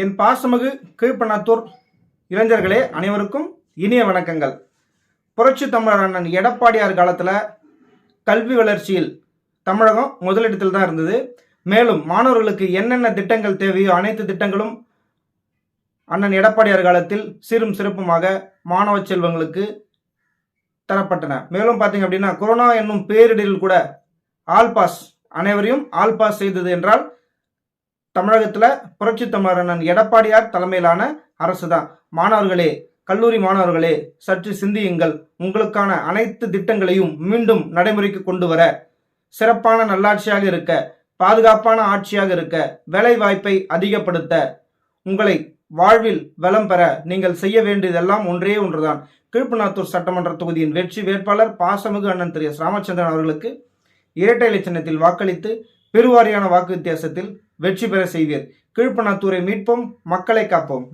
என் பாசமிகு கீழ்பண்ணாத்தூர் இளைஞர்களே அனைவருக்கும் இனிய வணக்கங்கள். புரட்சி தமிழர் அண்ணன் எடப்பாடியார் காலத்தில் கல்வி வளர்ச்சியில் தமிழகம் முதலிடத்தில் தான் இருந்தது. மேலும் மாணவர்களுக்கு என்னென்ன திட்டங்கள் தேவையோ அனைத்து திட்டங்களும் அண்ணன் எடப்பாடியார் காலத்தில் சீரும் சிறப்புமாக மாணவ செல்வங்களுக்கு தரப்பட்டன. மேலும் பார்த்தீங்க அப்படின்னா கொரோனா என்னும் பேரிடரில் கூட ஆல் பாஸ் அனைவரையும் ஆல் பாஸ் செய்தது என்றால் தமிழகத்தில் புரட்சி தமிழர் அண்ணன் எடப்பாடியார் தலைமையிலான அரசு தான். மாணவர்களே, கல்லூரி மாணவர்களே, சற்று சிந்தியுங்கள். உங்களுக்கான அனைத்து திட்டங்களையும் மீண்டும் நடைமுறைக்கு கொண்டு வர, சிறப்பான நல்லாட்சியாக இருக்க, பாதுகாப்பான ஆட்சியாக இருக்க, வேலை வாய்ப்பை அதிகப்படுத்த, உங்களை வாழ்வில் வளம் பெற நீங்கள் செய்ய வேண்டியதெல்லாம் ஒன்றே ஒன்றுதான். கீழ்பண்ணாத்தூர் சட்டமன்ற தொகுதியின் வெற்றி வேட்பாளர் பாசமிகு அண்ணன் திரு ராமச்சந்திரன் அவர்களுக்கு இரட்டை இலை சின்னத்தில் வாக்களித்து பெருவாரியான வாக்கு வித்தியாசத்தில் வெற்றி பெற செய்வீர். கீழ்பண்ணாத்தூரை மீட்போம், மக்களை காப்போம்.